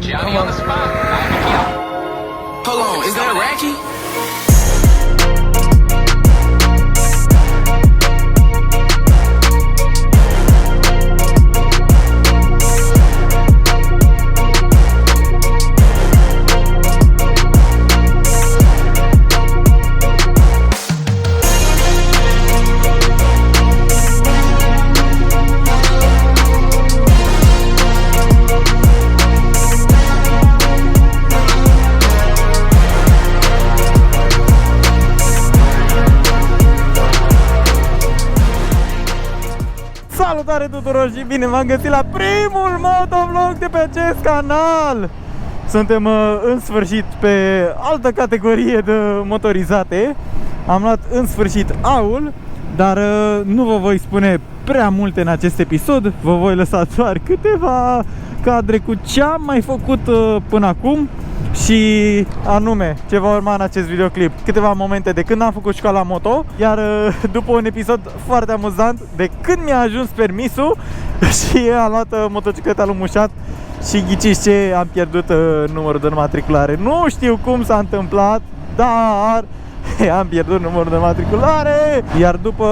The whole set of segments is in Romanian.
Johnny on the spot. Hold on, is that Racky? Salutare tuturor și bine v-am găsit la primul motovlog de pe acest canal. Suntem în sfârșit pe altă categorie de motorizate. Am luat în sfârșit AUL, dar nu vă voi spune prea multe în acest episod. Vă voi lăsa doar câteva cadre cu ce am mai făcut până acum. Și anume, ce va urma în acest videoclip, câteva momente de când am făcut școala moto. Iar după un episod foarte amuzant de când mi-a ajuns permisul și am luat motocicleta lui Mușat. Și ghiciți ce? Am pierdut numărul de matriculare. Nu știu cum s-a întâmplat, dar am pierdut numărul de matriculare. Iar după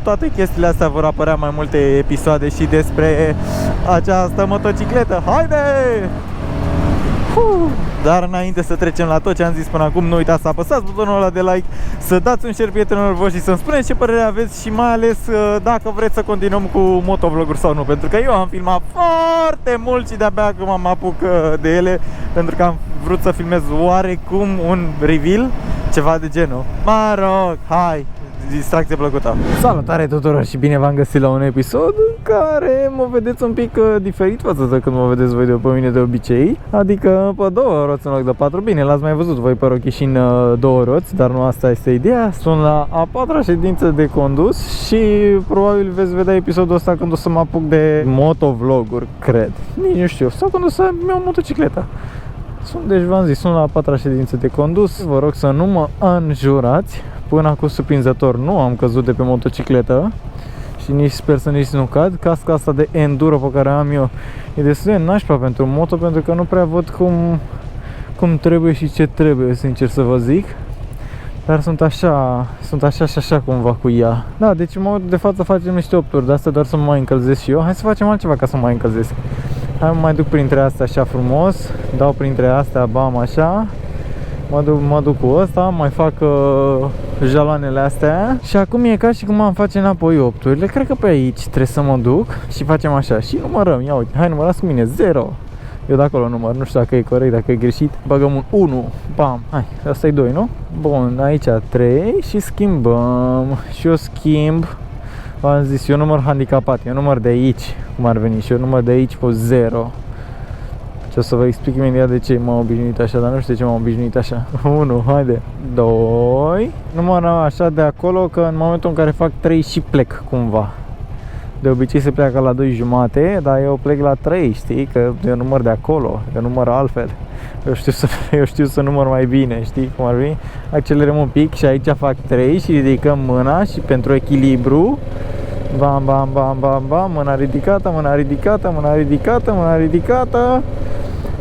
toate chestiile astea vor apărea mai multe episoade și despre această motocicletă. Haide! Dar înainte să trecem la tot ce am zis până acum, nu uitați să apăsați butonul ăla de like, să dați un share prietenilor voștri și să-mi spuneți ce părere aveți și mai ales dacă vreți să continuăm cu motovloguri sau nu. Pentru că eu am filmat foarte mult și de-abia acum mă apuc de ele, pentru că am vrut să filmez oarecum un reveal, ceva de genul. Mă rog, hai! Distracție plăcută. Salutare tuturor și bine v-am găsit la un episod în care mă vedeți un pic diferit față de când mă vedeți voi de pe mine de obicei. Adică pe două roți în loc de patru. Bine, l-ați mai văzut voi pe Rocky și în două roți, dar nu asta este ideea. Sunt la a patra ședință de condus și probabil veți vedea episodul ăsta când o să mă apuc de motovloguri, cred. Nici nu știu, sau când o să iau motocicleta. Deci v-am zis, sunt la a patra ședință de condus. Vă rog să nu mă înjurați. Până acum surprinzător nu am căzut de pe motocicletă și nici sper să nici nu cad. Casca asta de enduro pe care am eu e destul de nașpa pentru moto, pentru că nu prea văd cum trebuie și ce trebuie, sincer să vă zic. Dar sunt așa și așa cumva cu ea. Da, deci în momentul de față facem niște opturi de astea doar să mă mai încălzesc și eu. Hai să facem altceva ca să mă mai încălzesc. Hai mă mai duc printre astea așa frumos, dau printre astea, bam, așa. Mă duc cu ăsta, mai fac jaloanele astea. Și acum e ca și cum am face înapoi opturile. Cred că pe aici trebuie să mă duc și facem așa. Și numărăm, ia uite, hai numărați cu mine, 0. Eu de acolo număr, nu știu dacă e corect, dacă e greșit. Băgăm un 1, bam, hai, asta e 2, nu? Bun, aici 3 și schimbăm. Și eu schimb, v-am zis, eu număr handicapat, eu număr de aici, cum ar veni, și eu număr de aici cu 0. Și o să vă explic imediat de ce m-am obișnuit așa, dar nu știu de ce m-am obișnuit așa. 1, haide. 2. Numărăm așa de acolo, că în momentul în care fac 3 și plec cumva. De obicei se pleacă la 2,5, dar eu plec la 3, știi? Că eu număr de acolo, că număr altfel. Eu știu să număr mai bine, știi cum ar fi? Accelerăm un pic și aici fac 3 și ridicăm mâna și pentru echilibru bam, bam, bam, bam, bam, mâna ridicată, mâna ridicată, mâna ridicată, mâna ridicată.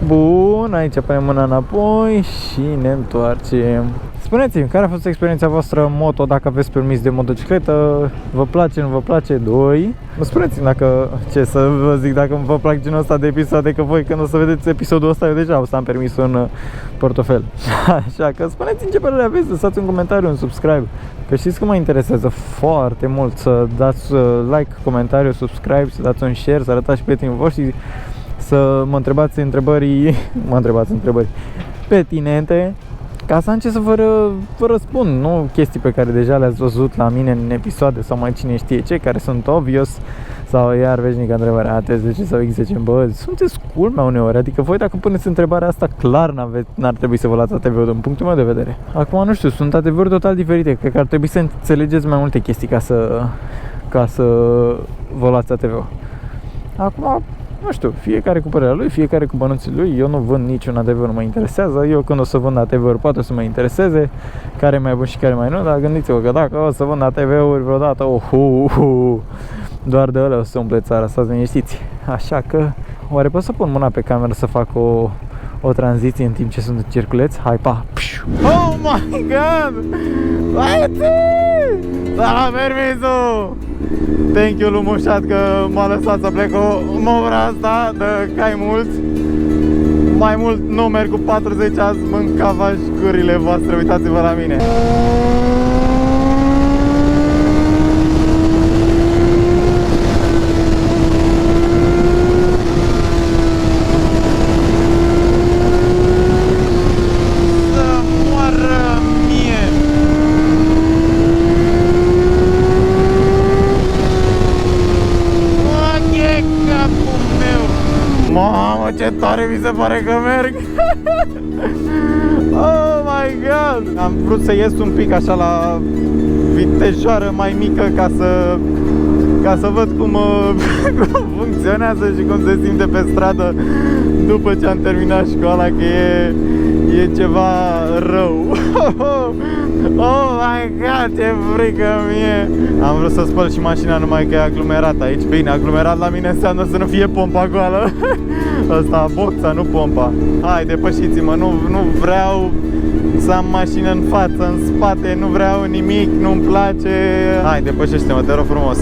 Bun, aici punem mâna înapoi și ne întoarcem. Spuneți-mi, care a fost experiența voastră moto, dacă aveți permis de motocicletă? Vă place, nu vă place? 2. Spuneți-mi dacă, ce să vă zic, dacă vă plac genul ăsta de episoade, că voi când o să vedeți episodul ăsta, eu deja o să am permisul în portofel. Așa că spuneți-mi ce părere aveți, lăsați un comentariu, un subscribe. Că știți că mă interesează foarte mult să dați like, comentariu, subscribe, să dați un share, să arătați prietenii voștri, să mă întrebați întrebări pertinente, ca să am ce să vă răspund, nu chestii pe care deja le-ați văzut la mine în episoade sau mai cine știe ce, care sunt obvious sau iar veșnică întrebarea AT10 sau X10. Bă, sunteți culmea uneori, adică voi dacă puneți întrebarea asta clar n-ar trebui să vă luați ATV-ul din punctul meu de vedere. Acum nu știu, sunt ATV-uri total diferite, cred că ar trebui să înțelegeți mai multe chestii ca să vă luați ATV-ul. Acum nu știu, fiecare cu părerea lui, fiecare cu bănuții lui. Eu nu vând niciun ATV, nu mă interesează. Eu când o să vând ATV-uri poate să mă intereseze care e mai bun și care mai nu, dar gândiți-vă că dacă o să vând ATV-uri vreodată, doar de ăla o să umple țara, stați liniștiți. Așa că, oare pot să pun mâna pe cameră să fac o tranziție în timp ce sunt în circuleț. Hai, pa! Oh my god! Băieți! S-a permisul! Thank you lui Mușat că m-a lăsat să plec o ora asta de cai mulți. Mai mult nu merg cu 40 azi, mâncava și gurile voastre, uitați-vă la mine. Mamă, ce tare mi se pare că merg! Oh my god! Am vrut să ies un pic așa la vitejoară mai mică ca să văd cum funcționează și cum se simte pe stradă după ce am terminat școala, că e ceva rău. Oh my god, ce frică mie! Am vrut să spăl și mașina, numai că e aglomerat aici. Bine, aglomerat la mine înseamnă să nu fie pompa goală. Asta, boxa, nu pompa. Hai, depășiți-mă, nu vreau să am mașină în față, în spate, nu vreau nimic, nu-mi place. Hai, depășește-mă, te rog frumos.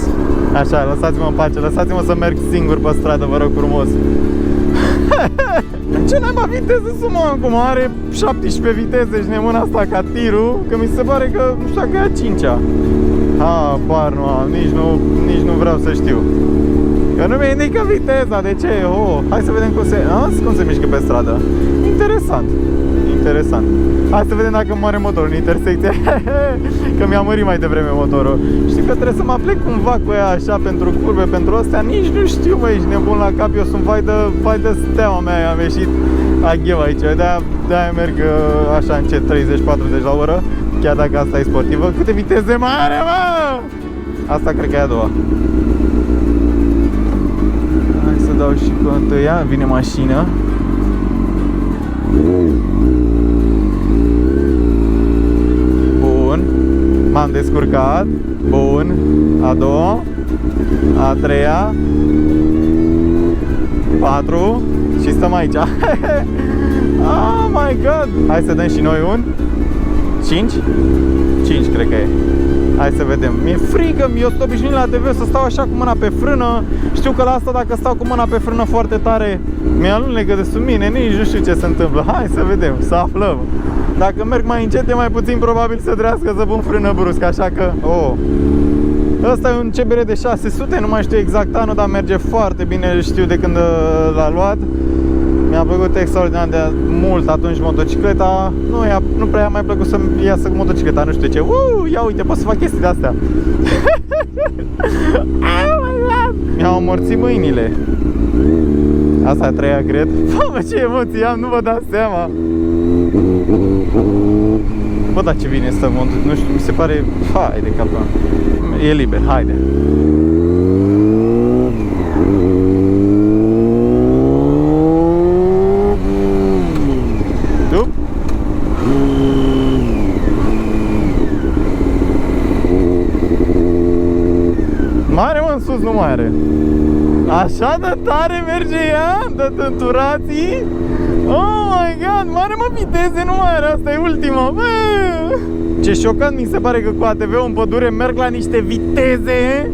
Așa, lăsați-mă în pace, lăsați-mă să merg singur pe stradă, vă rog frumos. Ce naiba viteză sunt, mă, acum are 17 viteze și nemâna asta ca tirul, că mi se pare că, nu știu, că e a 5-a. Par nu am, nici nu vreau să știu. Că nu mi indică viteza, de ce? Hai să vedem cum se mișcă pe stradă. Interesant. Hai să vedem dacă moare motorul în intersecție. Că mi-a mărit mai devreme motorul. Știu că trebuie să mă plec cumva cu ea așa pentru curbe, pentru astea. Nici nu știu, băi, ești nebun la cap. Eu sunt vai de steaua mea. Am ieșit agheu aici. De-aia merg așa încet, 30-40 la oră. Chiar dacă asta e sportivă. Câte viteze mai are, mă? Asta cred că e a doua. Hai să dau și cu întâia. Vine mașină. M-am descurcat. Bun. A doua. A treia. 4. Și stăm aici. Oh my god. Hai să dăm și noi un 5. 5 cred că e. Hai să vedem. Mi-e frică, eu sunt obișnuit la TV să stau așa cu mâna pe frână. Știu că la asta dacă stau cu mâna pe frână foarte tare mi-alunecă de sub mine, nici nu știu ce se întâmplă. Hai să vedem, să aflăm. Dacă merg mai încet e mai puțin probabil să trească să pun frână brusc, așa că... Ăsta e un CBR de 600, nu mai știu exact anul, dar merge foarte bine, știu de când l-a luat. Mi-a plăcut extraordinar de mult atunci motocicleta. Nu prea mi-a plăcut să-mi iasă cu motocicleta, nu știu ce. Ia uite, pot să fac chestii de-astea. Mi-au amorțit mâinile. Asta e a treia, cred. Mamă, ce emoții am, nu vă dați seama. Bă, da, ce bine stă, nu știu, mi se pare... Hai de capul. E liber, haide. Mare, mă, în sus nu mai are. Așa de tare merge ea? De tânturații? Oh my god, mare, mă, viteze nu mai are, asta e ultima. Bă! Ce șocant mi se pare că cu ATV-ul în pădure merg la niște viteze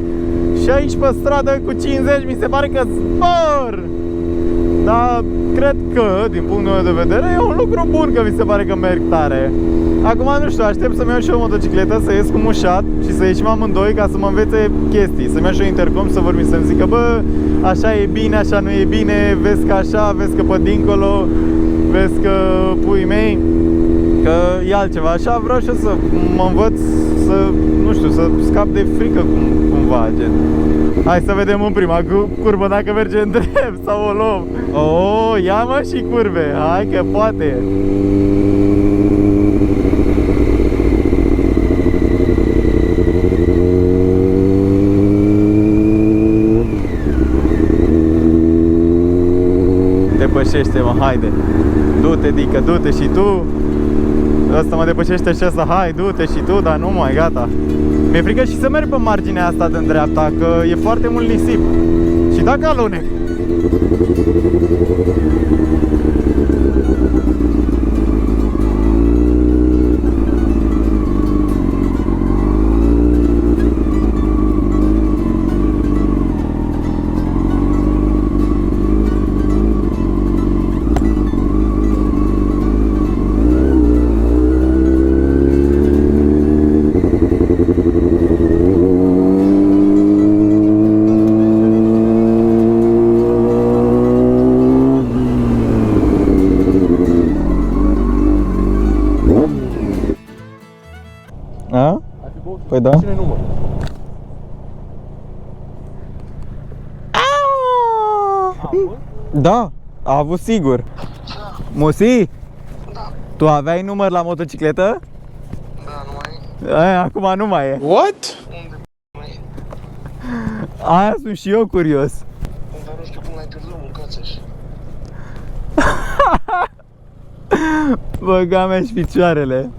și aici pe stradă cu 50 mi se pare că zbor. Dar cred că, din punctul meu de vedere, e un lucru bun că mi se pare că merg tare. Acum nu știu, aștept să-mi iau și o motocicletă, să ies cu Mușat și să ieșim amândoi ca să mă învețe chestii. Să-mi iau și o intercom, să vorbim, să-mi zică, bă, așa e bine, așa nu e bine, vezi că așa, vezi că pe dincolo, vezi că pui mei, că e altceva. Așa vreau și eu să mă învăț să, nu știu, să scap de frică cumva, gen. Hai să vedem în prima curbă dacă merge în drept sau o luăm. Oh, ia mă și curbe, hai că poate. Depășește-mă, haide. Du-te, Dică, du-te și tu. Ăsta mă depășește și ăsta, hai, du-te și tu, dar nu mai, gata. Mi-e frică și să merg pe marginea asta de-n dreapta, că e foarte mult nisip. Și dacă alunec? A? Ar fi băut. Păi da. Ține numărul. A avut? Da, a avut sigur. Musi? Da. Tu aveai număr la motocicletă? Da, nu mai e. Acum nu mai e. What? Unde mai e? Aia sunt și eu curios. Dar nu știu cum l-ai pierdut, mâncați așa. Băga mea și picioarele.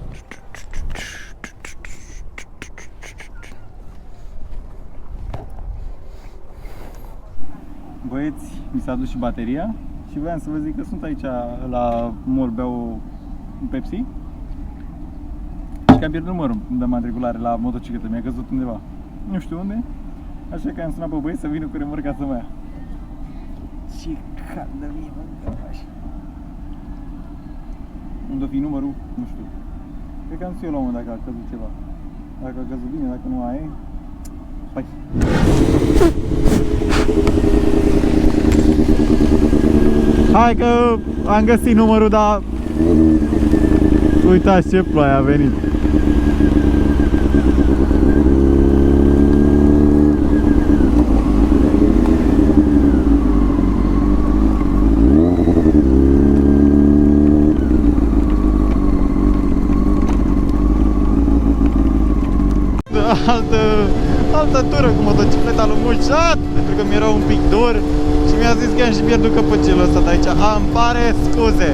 Băieți, mi s-a dus și bateria și voiam să vă zic că sunt aici la mall, beau un Pepsi și că am pierdut numărul de matriculare la motocicletă, mi-a căzut undeva, nu știu unde, așa că am sunat pe băieți să vină cu remorca să mă ia. Ce caldă mie, mă, așa. Unde o fi numărul? Nu știu. Cred că am zis eu la un moment dacă a căzut ceva. Dacă a căzut bine, dacă nu ai. Hai. Hai că am găsit numărul, dar uitați ce ploaie a venit. Altă tură cu motocicleta lui Mușat, pentru că mi-era un pic dor și mi-a zis că am și pierdut căpăcelul ăsta de aici. Îmi pare scuze.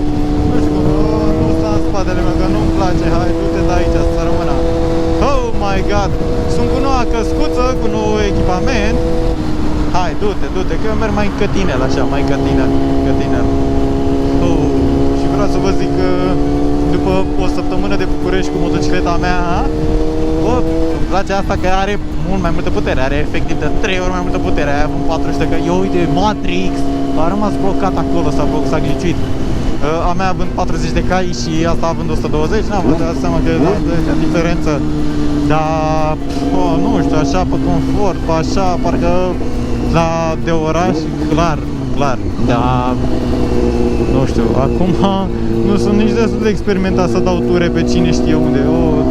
Nu știu cum, nu sta în spatele meu, că nu-mi place. Hai, du-te de aici să rămână. Oh my god! Sunt cu noua căscuță, cu nou echipament. Hai, du-te, că eu merg mai cătinel, așa, mai cătinel. Oh, și vreau să vă zic că după o săptămână de București cu motocicleta mea, bă, îmi place asta că are mult mai multă putere, are efectiv de 3 ori mai multă putere. Aia având 400, că eu uite, Matrix a rămas blocat acolo, s-a gliciuit. A mea având 40 de cai și asta având 120, n-am dat seama că e diferență. Dar, nu știu, așa pe confort, pe așa, parcă la de oraș, clar, dar nu știu, acum nu sunt nici destul de experimentat să dau ture pe cine știe unde.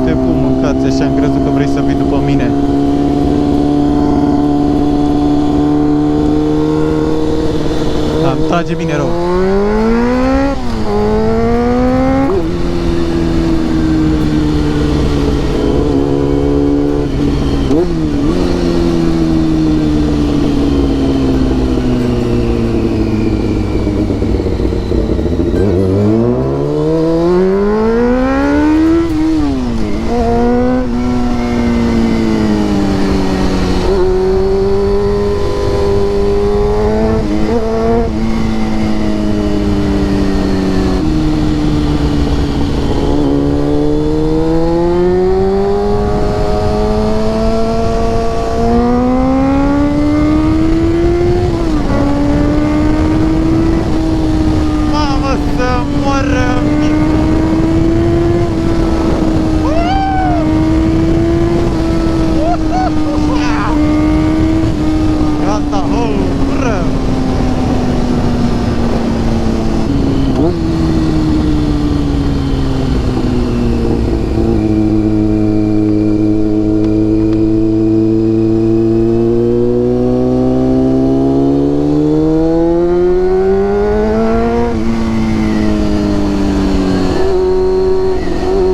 Te pun, mâncați, așa am crezut că vrei să vii după mine. Da, îmi trage bine rău.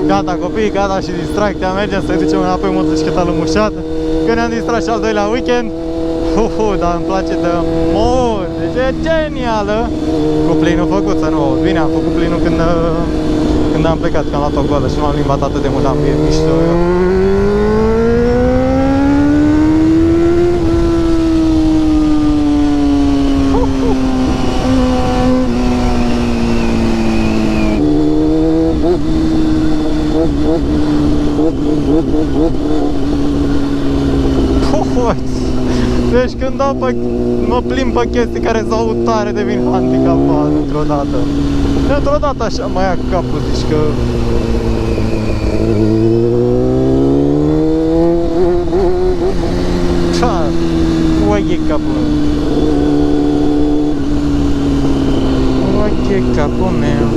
Gata copii, gata și distracția, mergem să-i ducem înapoi motocicleta lui Mușat, că ne-am distrat și al doilea weekend. Dar îmi place de mult, deci e genială. Cu plinul făcut, să nu, bine, am făcut plinul când am plecat, că am luat o goală și nu am limbat atât de mult, am fi mișto eu. Deci când mă plimb pe chestii care s-au tare, devin handicapat într-o dată așa mă ia capul, zici că oaie capul meu.